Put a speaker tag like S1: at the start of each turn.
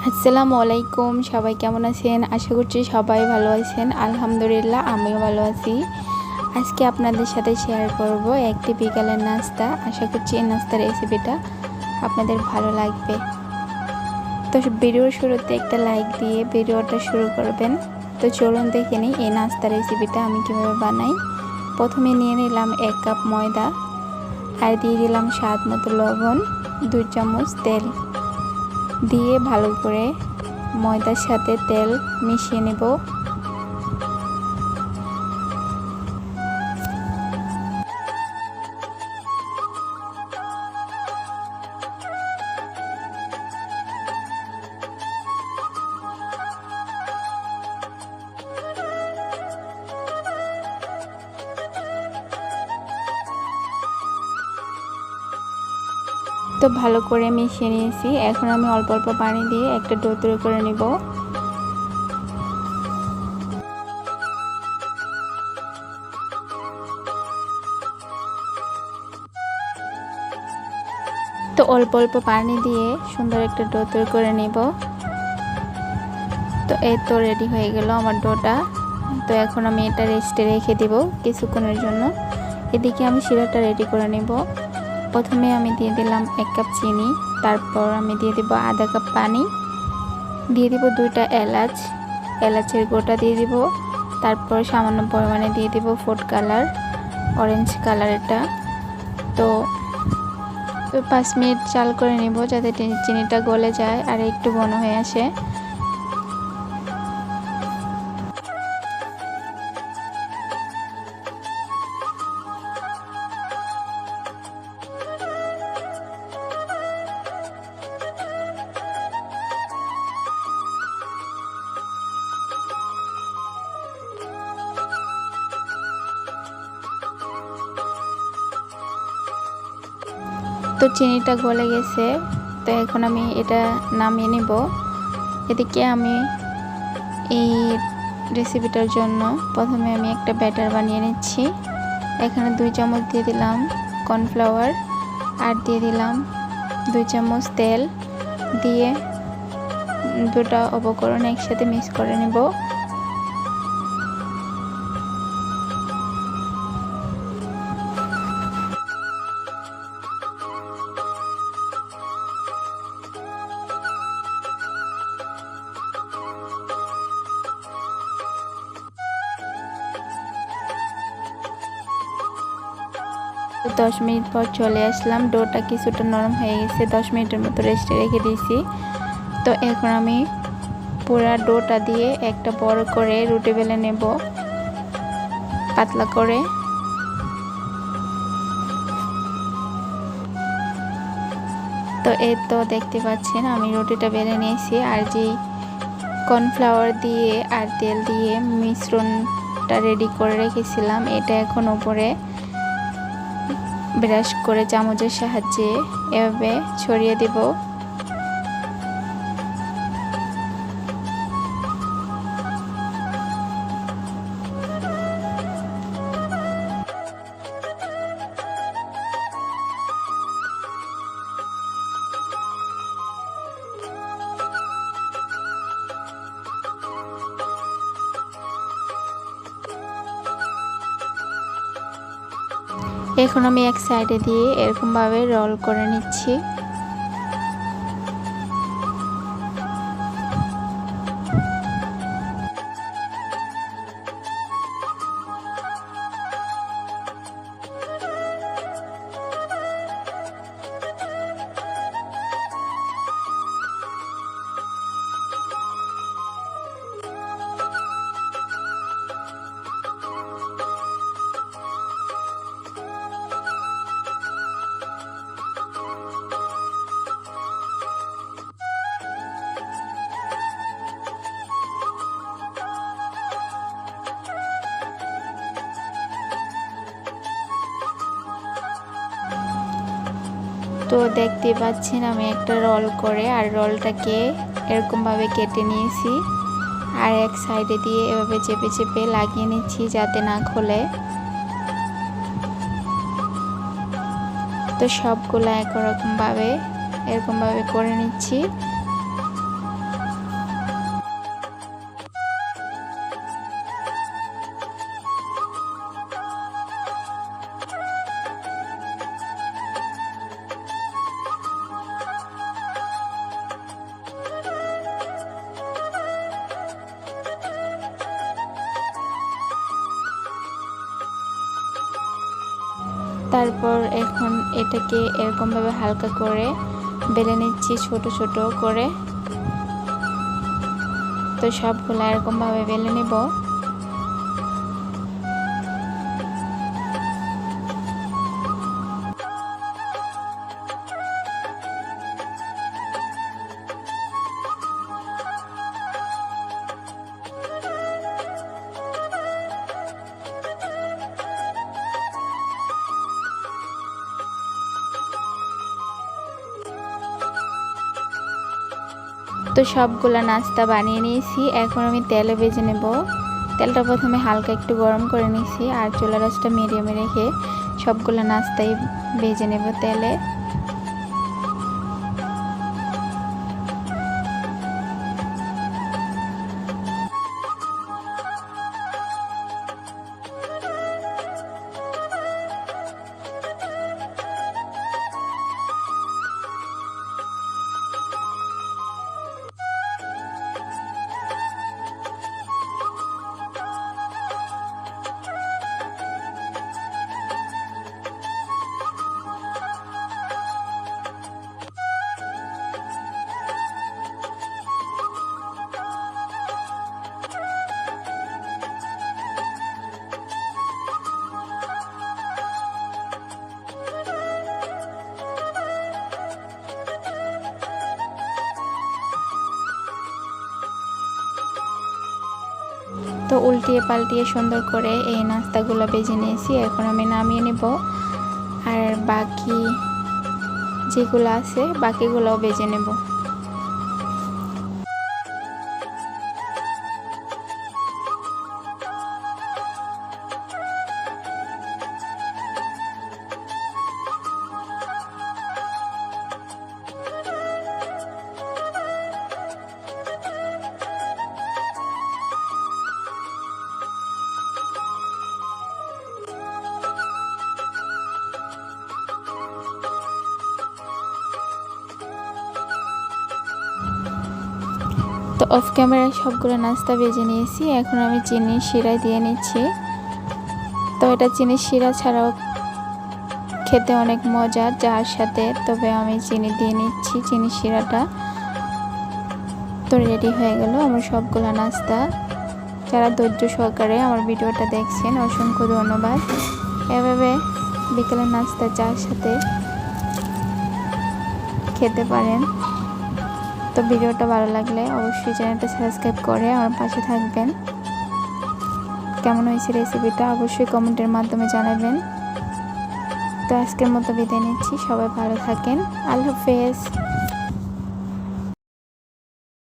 S1: আসসালামু আলাইকুম, সবাই কেমন আছেন? আশা করছি সবাই ভালো আছেন। আলহামদুলিল্লাহ আমিও ভালো আছি। আজকে আপনাদের সাথে শেয়ার করব একটি বিকালের নাস্তা। আশা করছি এই নাস্তার রেসিপিটা আপনাদের ভালো লাগবে। তো ভিডিওর শুরুতে একটা লাইক দিয়ে ভিডিওটা শুরু করবেন। তো চলুন দেখে নিই এই নাস্তার রেসিপিটা আমি কীভাবে বানাই। প্রথমে নিয়ে নিলাম 1 কাপ ময়দা, আর দিয়ে দিলাম স্বাদ মতো লবণ, 2 চামচ তেল দিয়ে ভালো করে ময়দার সাথে তেল মিশিয়ে নেব। তো ভালো করে মিশিয়ে নিয়েছি। এখন আমি অল্প অল্প পানি দিয়ে একটা ডো তৈরি করে নেব। তো অল্প অল্প পানি দিয়ে সুন্দর একটা ডো তৈরি করে নেব। তো এই তো রেডি হয়ে গেল আমার ডোটা। তো এখন আমি এটা রেস্টে রেখে দিব কিছুক্ষণের জন্য। এদিকে আমি শিরাটা রেডি করে নেব। প্রথমে আমি দিয়ে দিলাম 1 কাপ চিনি, তারপর আমি দিয়ে দিব আধা কাপ পানি, দিয়ে দিব 2টা এলাচ, এলাচের গোটা দিয়ে দিব, তারপর সামান্য পরিমাণে দিয়ে দিব ফুড কালার, অরেঞ্জ কালার এটা। তো 5 মিনিট চাল করে নেব যাতে চিনিটা গলে যায় আর একটু ঘন হয়ে আসে। তো চিনিটা গলে গেছে। তো এখন আমি এটা নামিয়ে নিব। এদিকে আমি এই রেসিপিটার জন্য প্রথমে আমি একটা ব্যাটার বানিয়ে নিচ্ছি। এখানে 2 চামচ দিয়ে দিলাম কর্নফ্লাওয়ার, আর দিয়ে দিলাম 2 চামচ তেল, দিয়ে দুটো উপকরণ একসাথে মিক্স করে নেব। তো 10 মিনিট পর চলে আসলাম। ডোটা কিছুটা নরম হয়ে গেছে, 10 মিনিটের মতো রেস্টে রেখে দিয়েছি। তো এখন আমি পুরা ডোটা দিয়ে একটা বড় করে রুটি বেলে নেব পাতলা করে। তো এই তো দেখতে পাচ্ছেন আমি রুটিটা বেলে নিয়েছি, আর যে কর্নফ্লাওয়ার দিয়ে আর তেল দিয়ে মিশ্রণটা রেডি করে রেখেছিলাম এটা এখন উপরে ব্রাশ করে চামচের সাহায্যে এভাবে ছড়িয়ে দেব। এখন আমি এক সাইডে দিয়ে এরকমভাবে রোল করে নিচ্ছি। তো দেখতে পাচ্ছেন আমি একটা রোল করে আর রোলটাকে এরকমভাবে কেটে নিয়েছি, আর এক সাইডে দিয়ে এভাবে চেপে চেপে লাগিয়ে নিচ্ছি যাতে না খোলে। তো সবগুলো এরকমভাবে করে নিচ্ছি। তারপর এখন এটাকে এরকমভাবে হালকা করে বেলে নিচ্ছি ছোট ছোট করে। তো সবগুলো এরকমভাবে বেলে নেব। তো সবগুলা নাস্তা বানিয়ে নিয়েছি, এখন আমি তেলে ভেজে নেব। তেলটা প্রথমে হালকা একটু গরম করে নিয়েছি আর চুলা আঁচটা মিডিয়ামে রেখে সবগুলা নাস্তাই ভেজে নেব তেলে। তো উল্টিয়ে পাল্টিয়ে সুন্দর করে এই নাস্তাগুলো ভেজে নিয়েছি, এখন আমি নামিয়ে নেব। আর বাকি যেগুলো আছে বাকিগুলোও ভেজে নেব। তো অফ ক্যামেরায় সবগুলো নাস্তা ভেজে নিয়েছি, এখন আমি চিনির শিরা দিয়ে নিচ্ছি। তো এটা চিনির শিরা ছাড়াও খেতে অনেক মজা যার সাথে, তবে আমি চিনি দিয়ে নিচ্ছি চিনির শিরাটা। তো রেডি হয়ে গেল আমার সবগুলো নাস্তা। যারা ধৈর্য সহকারে আমার ভিডিওটা দেখছেন অসংখ্য ধন্যবাদ। এভাবে বিকেলের নাস্তা চার সাথে খেতে পারেন। তো ভিডিওটা ভালো লাগলে অবশ্যই চ্যানেলটা সাবস্ক্রাইব করে আমার পাশে থাকবেন। কেমন হয়েছে রেসিপিটা অবশ্যই কমেন্টের মাধ্যমে জানাবেন। তো আজকের মতো বিদায় নিচ্ছি, সবাই ভালো থাকেন, আল্লাহ হাফেজ।